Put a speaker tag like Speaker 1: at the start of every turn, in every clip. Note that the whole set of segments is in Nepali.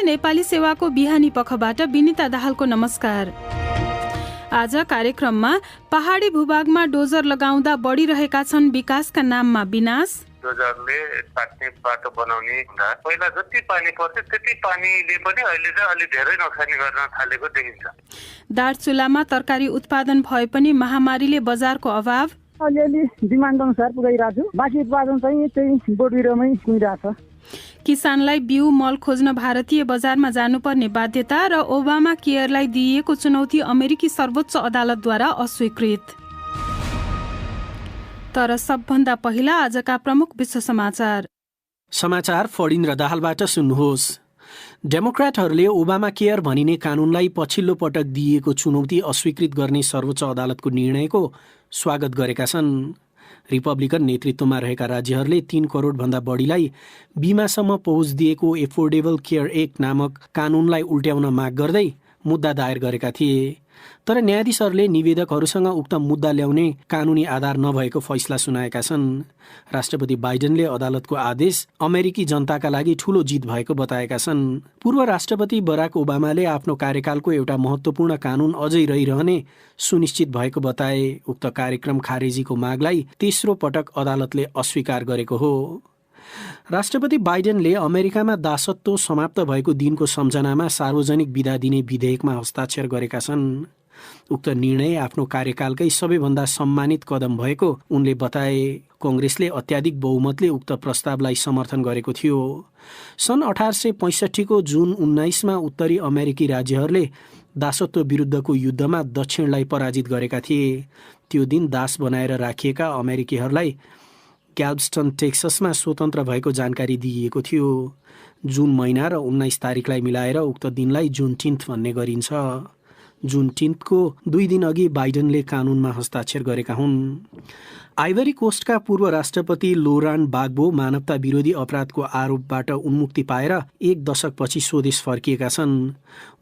Speaker 1: नेपाली सेवाको बिहानी पखबाट विनिता दाहालको नमस्कार। आज कार्यक्रममा पहाडी भूभागमा डोजर लगाउँदा बढिरहेका छन् विकासका नाममा विनाश।
Speaker 2: डोजरले काट्ने बाटो बनाउने हुँदा पहिला जति पानी पर्थ्यो त्यति पानीले पनि अहिले चाहिँ अलि धेरै नोक्सानी गर्न थालेको देखिन्छ।
Speaker 1: दार्चुलामा तरकारी उत्पादन भए पनि महामारीले बजारको अभाव।
Speaker 3: अलिअलि डिमान्ड अनुसार पुगाइरहेको छु, बाँकी उत्पादन चाहिँ त्यही बोटबिरुवामै कुदिरहेको छ।
Speaker 1: किसानलाई बिउ मल खोज्न भारतीय बजारमा जानुपर्ने बाध्यता र ओबामा केयरलाई दिइएको चुनौती अमेरिकी सर्वोच्च अदालतद्वारा अस्वीकृत। तर सबभन्दा पहिला आजका प्रमुख विश्व समाचार
Speaker 4: फडिन्द्र दाहालबाट सुन्नुहोस्। डेमोक्र्याटहरूले ओबामा केयर भनिने कानूनलाई पछिल्लो पटक दिइएको चुनौती अस्वीकृत गर्ने सर्वोच्च अदालतको निर्णयको स्वागत गरेका छन्। रिपब्लिकन नेतृत्वमा रहेका राज्यहरूले 3 करोडभन्दा बढीलाई बिमासम्म पहुँच दिएको एफोर्डेबल केयर एक्ट नामक कानूनलाई उल्ट्याउन माग गर्दै मुद्दा दायर गरेका थिए। तर न्यायाधीशहरूले निवेदकहरूसँग उक्त मुद्दा ल्याउने कानुनी आधार नभएको फैसला सुनाएका छन्। राष्ट्रपति बाइडेनले अदालतको आदेश अमेरिकी जनताका लागि ठूलो जित भएको बताएका छन्। पूर्व राष्ट्रपति बराक ओबामाले आफ्नो कार्यकालको एउटा महत्त्वपूर्ण कानून अझै रहिरहने सुनिश्चित भएको बताए। उक्त कार्यक्रम खारेजीको मागलाई तेस्रो पटक अदालतले अस्वीकार गरेको हो। राष्ट्रपति बाइडेनले अमेरिकामा दासत्व समाप्त भएको दिनको सम्झनामा सार्वजनिक बिदा दिने विधेयकमा हस्ताक्षर गरेका छन्। उक्त निर्णय आफ्नो कार्यकालकै सबैभन्दा सम्मानित कदम भएको उनले बताए। कांग्रेसले अत्याधिक बहुमतले उक्त प्रस्तावलाई समर्थन गरेको थियो। सन् 1865 को जुन 19 उत्तरी अमेरिकी राज्यहरूले दासत्व विरुद्धको युद्धमा दक्षिणलाई पराजित गरेका थिए। त्यो दिन दास बनाएर राखिएका अमेरिकीहरूलाई ग्याल्भस्टन टेक्ससमा स्वतन्त्र भएको जानकारी दिइएको थियो। जुन महिना र 19 तारिकलाई मिलाएर उक्त दिनलाई जुनटिन्थ भन्ने गरिन्छ। जुनटिन्थको 2 दिन अघि बाइडेनले कानूनमा हस्ताक्षर गरेका हुन्। आइभरी कोस्टका पूर्व राष्ट्रपति लोरान बाग्बो मानवता विरोधी अपराधको आरोपबाट उन्मुक्ति पाएर 1 दशकपछि स्वदेश फर्किएका छन्।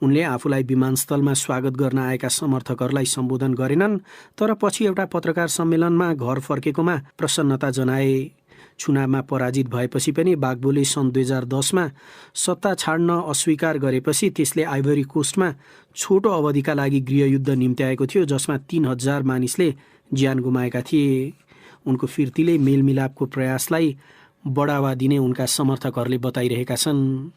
Speaker 4: उनले आफूलाई विमानस्थलमा स्वागत गर्न आएका समर्थकहरूलाई सम्बोधन गरेनन्, तर पछि एउटा पत्रकार सम्मेलनमा घर फर्केकोमा प्रसन्नता जनाए। चुनावमा पराजित भएपछि पनि बाग्बोले सन् 2010 सत्ता छाड्न अस्वीकार गरेपछि त्यसले आइभरी कोस्टमा छोटो अवधिका लागि गृहयुद्ध निम्त्याएको थियो, जसमा 3000 मानिसले ज्यान गुमाएका थिए। उनको फिर्तीले मेलमिलापको प्रयासलाई बढावा दिने उनका समर्थकहरूले बताइरहेका छन्।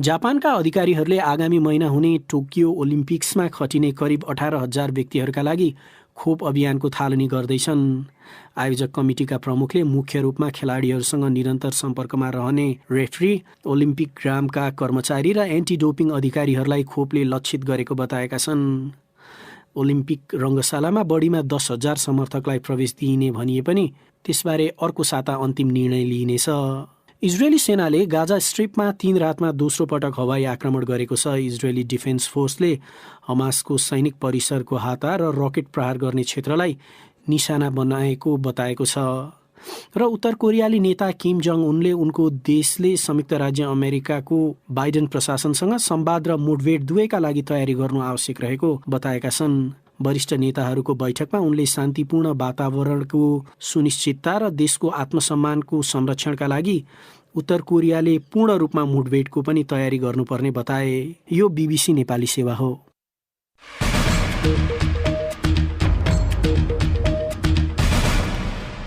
Speaker 4: जापानका अधिकारीहरूले आगामी महिना हुने टोकियो ओलिम्पिक्समा खटिने करिब 18,000 व्यक्तिहरूका लागि खोप अभियानको थालनी गर्दैछन्। आयोजक कमिटीका प्रमुखले मुख्य रूपमा खेलाडीहरूसँग निरन्तर सम्पर्कमा रहने रेफ्री, ओलिम्पिक ग्रामका कर्मचारी र एन्टी डोपिङ अधिकारीहरूलाई खोपले लक्षित गरेको बताएका छन्। ओलिम्पिक रङ्गशालामा बढीमा 10,000 समर्थकलाई प्रवेश दिइने भनिए पनि त्यसबारे अर्को साता अन्तिम निर्णय लिइनेछ। इजरायली सेनाले गाजा स्ट्रिपमा 3 रातमा दोस्रो पटक हवाई आक्रमण गरेको छ। इजरायली डिफेन्स फोर्सले हमासको सैनिक परिसरको हाता र रकेट प्रहार गर्ने क्षेत्रलाई निशाना बनाएको बताएको छ। र उत्तर कोरियाली नेता किम जोङ उनले उनको देशले संयुक्त राज्य अमेरिकाको बाइडेन प्रशासनसँग संवाद र मुठभेड दुवैका लागि तयारी गर्नु आवश्यक रहेको बताएका छन्। वरिष्ठ नेताहरूको बैठकमा उनले शान्तिपूर्ण वातावरणको सुनिश्चितता र देशको आत्मसम्मानको संरक्षणका लागि उत्तर कोरियाले पूर्ण रूपमा मुठभेडको पनि तयारी गर्नुपर्ने बताए। यो बीबीसी नेपाली सेवा हो।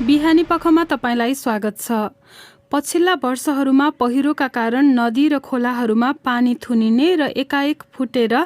Speaker 1: बिहानी पखमा तपाईलाई स्वागत छ। पछिल्ला वर्षहरूमा पहिरोका कारण नदी र खोलाहरूमा पानी थुनिने र एकाएक फुटेर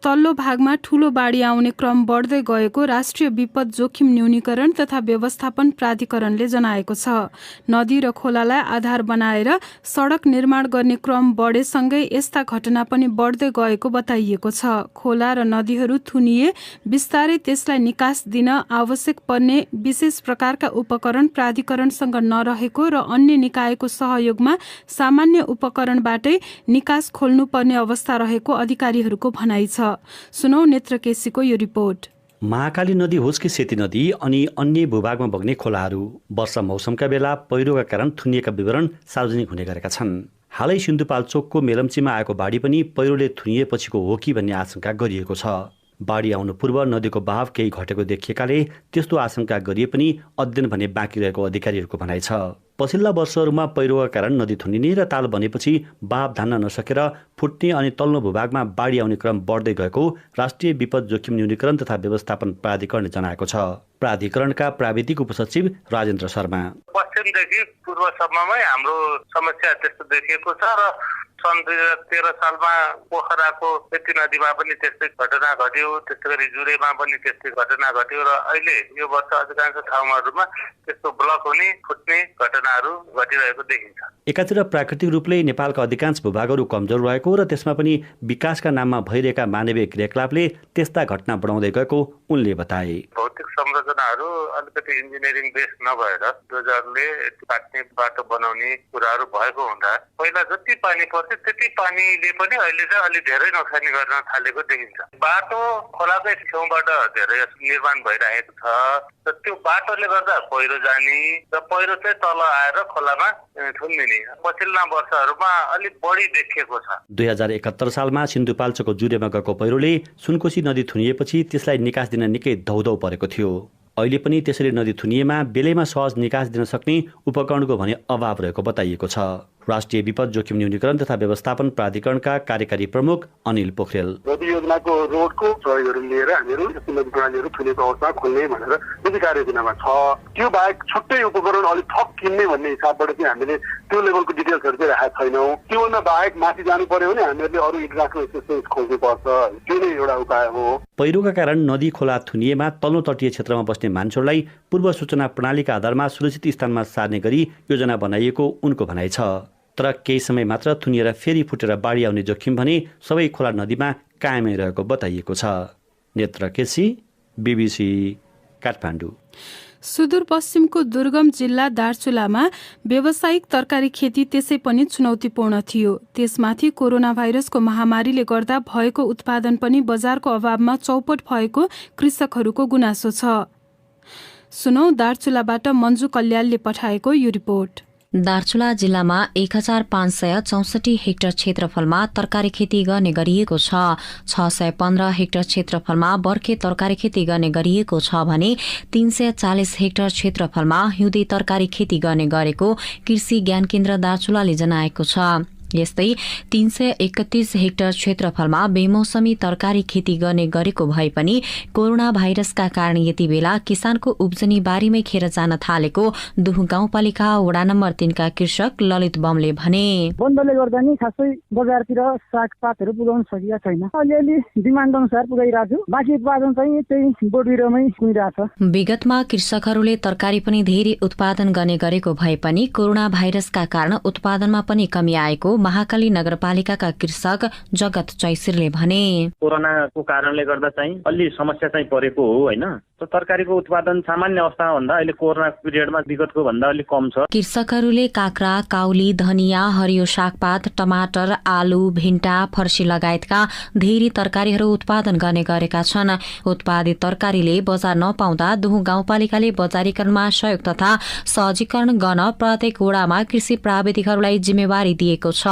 Speaker 1: तल्लो भागमा ठूलो बाढी आउने क्रम बढ्दै गएको राष्ट्रिय विपद जोखिम न्यूनीकरण तथा व्यवस्थापन प्राधिकरणले जनाएको छ। नदी र खोलालाई आधार बनाएर सडक निर्माण गर्ने क्रम बढेसँगै यस्ता घटना पनि बढ्दै गएको बताइएको छ। खोला र नदीहरू थुनिए बिस्तारै त्यसलाई निकास दिन आवश्यक पर्ने विशेष प्रकारका उपकरण प्राधिकरणसँग नरहेको र अन्य निकायको सहयोगमा सामान्य उपकरणबाटै निकास खोल्नुपर्ने अवस्था रहेको अधिकारीहरूको भनाइ छ। सुनौ नेत्र केसीको यो रिपोर्ट।
Speaker 5: महाकाली नदी होस् कि सेती नदी अनि अन्य भूभागमा बग्ने खोलाहरू वर्षा मौसमका बेला पहिरोका कारण थुनिएका विवरण सार्वजनिक हुने गरेका छन्। हालै सिन्धुपाल्चोकको मेलम्चीमा आएको बाढी पनि पहिरोले थुनिएपछिको हो कि भन्ने आशंका गरिएको छ। बाढी आउनु पूर्व नदीको बहाव केही घटेको देखिएकाले त्यस्तो आशंका गरिए पनि अध्ययन भने बाँकी रहेको अधिकारीहरूको भनाइ छ। पछिल्ला वर्षहरूमा पहिरोका कारण नदी थुनिने र ताल बनेपछि बाँध धान्न नसकेर फुट्ने अनि तल्लो भूभागमा बाढी आउने क्रम बढ्दै गएको राष्ट्रिय विपद जोखिम न्यूनीकरण तथा व्यवस्थापन प्राधिकरणले जनाएको छ। प्राधिकरणका प्राविधिक उपसचिव राजेन्द्र शर्मा,
Speaker 2: पश्चिमदेखि पूर्वसम्ममै हाम्रो समस्या त्यस्तो देखिएको छ र सन् 2013 सालमा पोखराको सेती नदीमा पनि त्यस्तै घटना घट्यो, त्यस्तै गरी जुरेमा पनि त्यस्तै घटना घट्यो र अहिले यो वर्ष अधिकांश ठाउँहरूमा त्यस्तो ब्लक हुने फुट्ने घटनाहरू घटिरहेको देखिन्छ।
Speaker 5: एकातिर प्राकृतिक रूपले नेपालका अधिकांश भूभागहरू कमजोर रहेको र त्यसमा पनि विकासका नाममा भइरहेका मानवीय क्रियाकलापले त्यस्ता घटना बढाउँदै गएको उनले बताए।
Speaker 2: भौतिक संरचनाहरू अलिकति इन्जिनियरिङ बेस नभएर डोजरले काट्ने बाटो बनाउने कुराहरू भएको हुँदा पहिला जति पानी पर्थ्यो त्यति पानीले पनि अहिले चाहिँ अलि धेरै नोक्सानी गर्न थालेको देखिन्छ। बाटो खोलाकै छेउबाट धेरै निर्माण भइरहेको छ र त्यो बाटोले गर्दा पहिरो जाने र पहिरो चाहिँ तल आएर खोलामा थुनिने पछिल्ला वर्षहरूमा अलिक बढी देखिएको छ।
Speaker 5: 2071 सालमा सिन्धुपाल्चोकको जुरेमा गएको पहिरोले सुनकोशी नदी थुनिएपछि त्यसलाई निकास दिन निकै धौधौ परेको थियो। अहिले पनि त्यसरी नदी थुनिएमा बेलैमा सहज निकास दिन सक्ने उपकरणको भने अभाव रहेको बताइएको छ। राष्ट्रिय विपद जोखिम न्यूनीकरण तथा व्यवस्थापन प्राधिकरणका कार्यकारी प्रमुख अनिल पोखरेल,
Speaker 6: नदी योजनाको रोडको प्रयोगहरू लिएर हामीहरू नदी प्रणालीहरू थुनेको अवस्था खोल्ने भनेर यदि कार्ययोजनामा छ। त्यो बाहेक छुट्टै उपकरण अलिक थप किन्ने भन्ने हिसाबबाट चाहिँ हामीले त्यो लेभलको डिटेल्सहरू चाहिँ राखेका छैनौँ। त्योभन्दा बाहेक माथि जानु पर्यो भने हामीहरूले अरू इन्टरनेसनल एसिस्टेन्स खोज्नुपर्छ। त्यो नै एउटा उपाय हो।
Speaker 5: पहिरोका कारण नदी खोला थुनिएमा तल्लो तटीय क्षेत्रमा बस्ने मान्छेहरूलाई पूर्व सूचना प्रणालीका आधारमा सुरक्षित स्थानमा सार्ने गरी योजना बनाइएको उनको भनाइ छ। तर केही समय मात्र थुनिएर फेरि फुटेर बाढी आउने जोखिम भने सबै खोला नदीमा कायमै रहेको बताइएको छ। नेत्र केसी, BBC, काठमाडौँ।
Speaker 1: सुदूरपश्चिमको दुर्गम जिल्ला दार्चुलामा व्यावसायिक तरकारी खेती त्यसै पनि चुनौतीपूर्ण थियो। त्यसमाथि कोरोना भाइरसको महामारीले गर्दा भएको उत्पादन पनि बजारको अभावमा चौपट भएको कृषकहरूको गुनासो छ। सुनौ दार्चुलाबाट मन्जु कल्यालले पठाएको यो रिपोर्ट।
Speaker 7: दार्चुला जिल्लामा 1564 हेक्टर क्षेत्रफलमा तरकारी खेती गर्ने गरिएको छ। 615 हेक्टर क्षेत्रफलमा बर्खे तरकारी खेती गर्ने गरिएको छ भने 340 हेक्टर क्षेत्रफलमा हिउँदे तरकारी खेती गर्ने गरेको कृषि ज्ञान केन्द्र दार्चुलाले जनाएको छ। यस्तै 331 हेक्टर क्षेत्रफलमा बेमौसमी तरकारी खेती गर्ने गरेको भए पनि कोरोना भाइरसका कारण यति बेला किसानको उब्जनी बारीमै खेर जान थालेको दुह गाउँपालिका वडा नम्बर 3 का कृषक ललित बमले भने।
Speaker 3: बन्दले गर्दा नि खासै बजारतिर सागपातहरू पुगाउन सकिएको छैन। अलिअलि डिमान्ड अनुसार पुगाइरहेको छु, बाँकी उत्पादन चाहिँ त्यही बोटबिरुवामै कुइरहेको छ।
Speaker 7: विगतमा कृषकहरूले तरकारी पनि धेरै उत्पादन गर्ने गरेको भए पनि कोरोना भाइरसका कारण उत्पादनमा पनि कमी आएको महाकाली नगरपालिकाका कृषक जगत चैसिरले भने।
Speaker 8: कोरोनाको कारणले गर्दा चाहिँ अलि समस्या चाहिँ परेको हो हैन। तरकारीको उत्पादन सामान्य अवस्थामा भन्दा अहिले कोरोना पिरियडमा विगतको भन्दा अलि कम छ।
Speaker 7: कृषकहरूले काँक्रा, काउली, धनिया, हरियो सागपात, टमाटर, आलु, भिन्टा, फर्सी लगायतका धेरै तरकारीहरू उत्पादन गर्ने गरेका छन्। उत्पादित तरकारीले बजार नपाउँदा दुह गाउँपालिकाले बजारीकरणमा सहयोग तथा सहजीकरण गर्न प्रत्येक वडामा कृषि प्राविधिकहरूलाई जिम्मेवारी दिएको छ।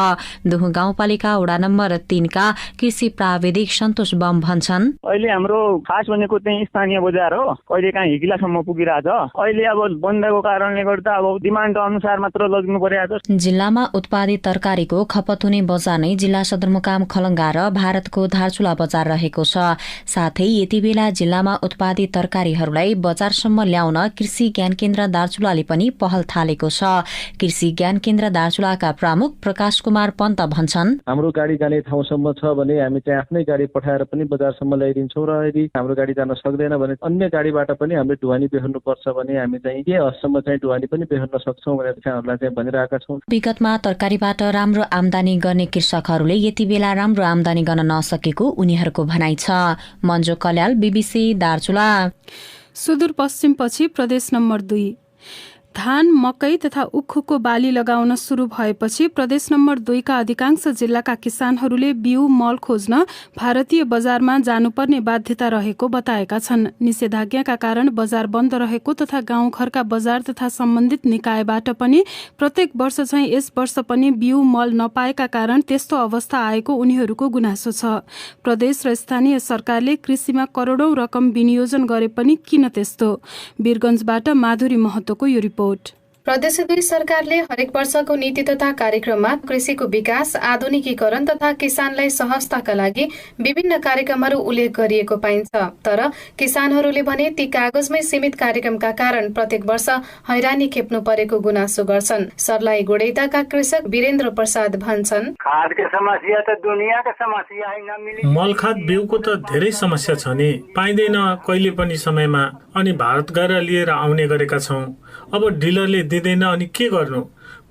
Speaker 7: दुह गाउँपालिका वडा नम्बर 3 का कृषि प्राविधिक सन्तोष बम भन्छन्।
Speaker 8: अहिले हाम्रो खास भनेको चाहिँ स्थानीय बजार हो, कहिले काहीँ हिकिलासम्म पुगिरहेछ। अहिले अब बन्दको कारणले गर्दा अब डिमान्ड अनुसार मात्र लग्नु परिरहेको छ।
Speaker 7: जिल्लामा उत्पादित तरकारीको खपत हुने बजार नै जिल्ला सदरमुकाम खलङ्गा र भारतको धारचुला बजार रहेको छ। साथै यति बेला जिल्लामा उत्पादित तरकारीहरूलाई बजारसम्म ल्याउन कृषि ज्ञान केन्द्र दार्चुलाले पनि पहल थालेको छ। कृषि ज्ञान केन्द्र दार्चुलाका प्रमुख प्रकाश कुमार पन्त भन्छन्।
Speaker 9: हाम्रो गाडी जाने ठाउँसम्म छ भने हामी चाहिँ आफ्नै गाडी पठाएर पनि बजारसम्म ल्याइदिन्छौँ र यदि हाम्रो गाडी जान सक्दैन भने अन्य गाडीबाट पनि हामीले ढुवानी बेहोर्नु पर्छ भने हामी चाहिँ के हदसम्म चाहिँ ढुवानी पनि बेहोर्न सक्छौँ भनेर किसानहरूलाई चाहिँ भनिरहेका छौँ।
Speaker 7: विगतमा तरकारीबाट राम्रो आम्दानी गर्ने कृषकहरूले यति बेला राम्रो आम्दानी गर्न नसकेको उनीहरूको भनाइ छ। मन्जु कल्याल, BBC, दार्चुला।
Speaker 1: सुदूरपश्चिमपछि प्रदेश नम्बर 2। धान, मकै तथा उखुको बाली लगाउन सुरु भएपछि प्रदेश नम्बर 2 का अधिकांश जिल्लाका किसानहरूले बिउ मल खोज्न भारतीय बजारमा जानुपर्ने बाध्यता रहेको बताएका छन्। निषेधाज्ञाका कारण बजार बन्द रहेको तथा गाउँघरका बजार तथा सम्बन्धित निकायबाट पनि प्रत्येक वर्ष चाहिँ यस वर्ष पनि बिउ मल नपाएका कारण त्यस्तो अवस्था आएको उनीहरूको गुनासो छ। प्रदेश र स्थानीय सरकारले कृषिमा करोडौं रकम विनियोजन गरे पनि किन त्यस्तो? वीरगञ्जबाट माधुरी महतोको यो रिपोर्ट। प्रदेश 2 सरकारले हरेक वर्षको नीति तथा कार्यक्रममा कृषिको विकास, आधुनिकीकरण तथा किसानलाई सहजताका लागि विभिन्न कार्यक्रमहरू उल्लेख गरिएको पाइन्छ। तर किसानहरूले भने ती कागजमै सीमित कार्यक्रमका कारण प्रत्येक वर्ष हैरानी खेप्नु परेको गुनासो गर्छन्। सर्लाही गोडेटाका कृषक वीरेन्द्र प्रसाद भन्छन्,
Speaker 10: खादको समस्या त दुनियाको समस्या हैन।
Speaker 11: मलखाद बिउको त धेरै समस्या छ नि, पाइँदैन कहिले पनि समयमा, अनि भारत गएर लिएर आउने गरेका छौँ। अब डिलरले दिँदैन अनि के गर्नु?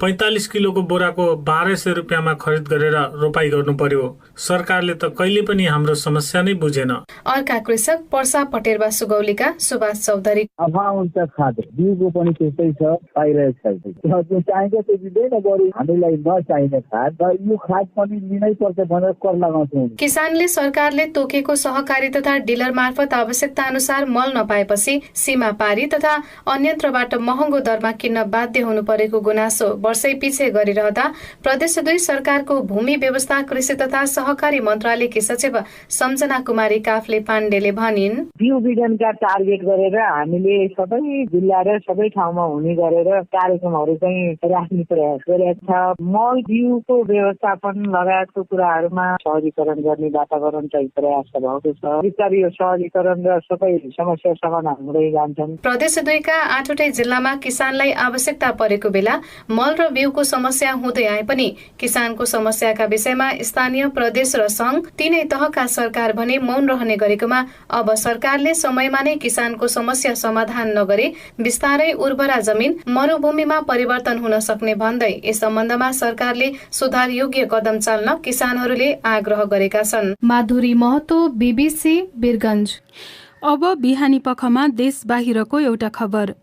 Speaker 11: 45 किलोको बोराको 1200 रुपियाँमा खरिद गरेर रोपाई गर्नु पर्यो। सरकारले त कहिले पनि हाम्रो समस्या नै बुझेन।
Speaker 1: अर्का कृषक पर्सा पटेरवा सुगौलीका सुभाष चौधरी,
Speaker 12: अभाव हुन्छ खाद, बिउको पनि त्यस्तै छ, पाइरहेको छैन। जो चाहिन्छ त्यो दिँदैन, बरु हामीलाई नचाहिने खाद, यो खाद पनि लिनै पर्छ भनेर कर लगाउँछौँ।
Speaker 1: किसानले सरकारले तोकेको सहकारी तथा डिलर मार्फत आवश्यकता अनुसार मल नपाएपछि सीमा पारी तथा अन्यत्रबाट महँगो दरमा किन्न बाध्य हुनु परेको गुनासो वर्षै पछि गरिरहँदा प्रदेश 2 सरकारको भूमि व्यवस्था, कृषि तथा सहकारी मन्त्रालयकी सचिव सम्झना कुमारी काफले पाण्डेले भनिन्,
Speaker 12: बिउ विज्ञानका टार्गेट गरेर हामीले सबै जिल्ला र सबै ठाउँमा हुने गरेर कार्यक्रमहरू चाहिँ राख्ने प्रयास गरेको छ। मल बिउको व्यवस्थापन लगायतको कुराहरूमा सहजीकरण गर्ने वातावरण चाहिँ प्रयास भएको छ। बिस्तारै यो सहजीकरण र सबै समस्या समाधान हुँदै जान्छन्।
Speaker 1: प्रदेश 2 का 8वटै जिल्लामा किसानलाई आवश्यकता परेको बेला मल र बिउको समस्या हुँदै आए पनि किसानको समस्याका विषयमा स्थानीय, प्रदेश र संघ तीनै तहका सरकार भने मौन रहने गरेकोमा अब सरकारले समयमा नै किसानको समस्या समाधान नगरे बिस्तारै उर्वरा जमिन मरुभूमिमा परिवर्तन हुन सक्ने भन्दै यस सम्बन्धमा सरकारले सुधार योग्य कदम चाल्न किसानहरूले आग्रह गरेका छन्। माधुरी महतो, BBC वीरगञ्ज। अब बिहानी पखमा देश बाहिरको एउटा खबर।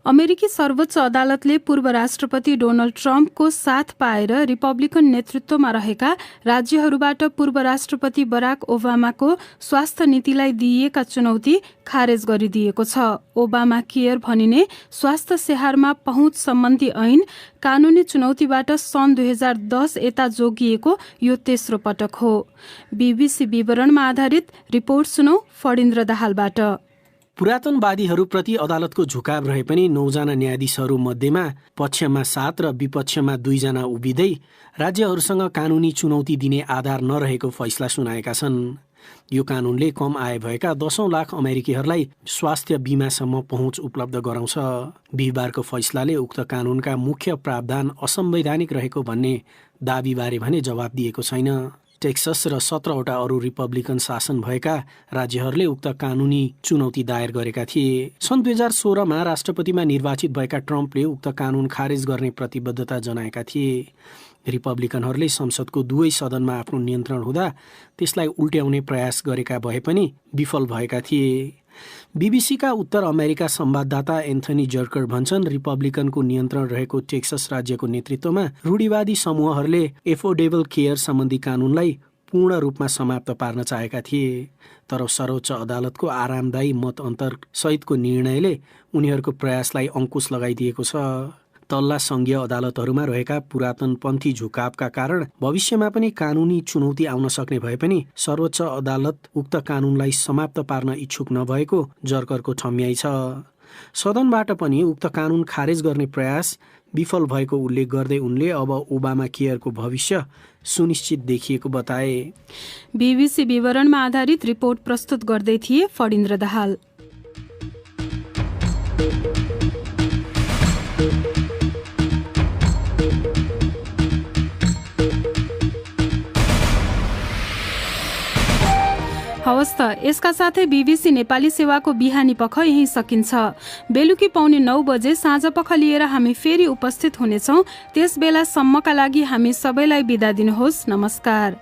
Speaker 1: अमेरिकी सर्वोच्च अदालतले पूर्व राष्ट्रपति डोनाल्ड ट्रम्पको साथ पाएर रिपब्लिकन नेतृत्वमा रहेका राज्यहरूबाट पूर्व राष्ट्रपति बराक ओबामाको स्वास्थ्य नीतिलाई दिइएका चुनौती खारेज गरिदिएको छ। ओबामा केयर भनिने स्वास्थ्य स्याहारमा पहुँच सम्बन्धी ऐन कानूनी चुनौतीबाट सन् 2010 यता जोगिएको यो तेस्रो पटक हो। BBC विवरणमा आधारित रिपोर्ट सुनौ फणिन्द्र दाहालबाट।
Speaker 4: पुरातनवादीहरूप्रति अदालतको झुकाव रहे पनि 9 जना न्यायाधीशहरू मध्येमा पक्षमा 7 र विपक्षमा 2 जना उभिँदै राज्यहरूसँग कानूनी चुनौती दिने आधार नरहेको फैसला सुनाएका छन्। यो कानूनले कम आय भएका 10औं लाख अमेरिकीहरूलाई स्वास्थ्य बीमासम्म पहुँच उपलब्ध गराउँछ। बिहिबारको फैसलाले उक्त कानूनका मुख्य प्रावधान असंवैधानिक रहेको भन्ने दाबीबारे भने जवाब दिएको छैन। टेक्सस र 17वटा अरू रिपब्लिकन शासन भएका राज्यहरूले उक्त कानूनी चुनौती दायर गरेका थिए। सन् 2016मा राष्ट्रपतिमा निर्वाचित भएका ट्रम्पले उक्त कानून खारेज गर्ने प्रतिबद्धता जनाएका थिए। रिपब्लिकनहरूले संसदको दुवै सदनमा आफ्नो नियन्त्रण हुँदा त्यसलाई उल्ट्याउने प्रयास गरेका भए पनि विफल भएका थिए। बीबीसीका उत्तर अमेरिका संवाददाता एन्थनी जर्कर भन्छन्, रिपब्लिकनको नियन्त्रण रहेको टेक्सस राज्यको नेतृत्वमा रूढिवादी समूहहरूले एफोर्डेबल केयर सम्बन्धी कानूनलाई पूर्ण रूपमा समाप्त पार्न चाहेका थिए। तर सर्वोच्च अदालतको आरामदायी मत अन्तर सहितको निर्णयले उनीहरूको प्रयासलाई अंकुश लगाइदिएको छ। तल्ला संघीय अदालतहरूमा रहेका पुरातनपन्थी झुकावका कारण भविष्यमा पनि कानूनी चुनौती आउन सक्ने भए पनि सर्वोच्च अदालत उक्त कानूनलाई समाप्त पार्न इच्छुक नभएको जर्करको ठम्याइ छ। सदनबाट पनि उक्त कानून खारेज गर्ने प्रयास विफल भएको उल्लेख गर्दै उनले अब ओबामा केयरको भविष्य सुनिश्चित देखिएको बताए।
Speaker 1: BBC विवरणमा आधारित रिपोर्ट प्रस्तुत गर्दै थिए फणिन्द्र दाहाल। हवस् त, यसका साथै BBC नेपाली सेवाको बिहानी पख यही सकिन्छ। बेलुकी 9:15 बजे साँझ पख लिएर हामी फेरि उपस्थित हुनेछौँ। त्यस बेलासम्मका लागि हामी सबैलाई बिदा दिनुहोस्। नमस्कार।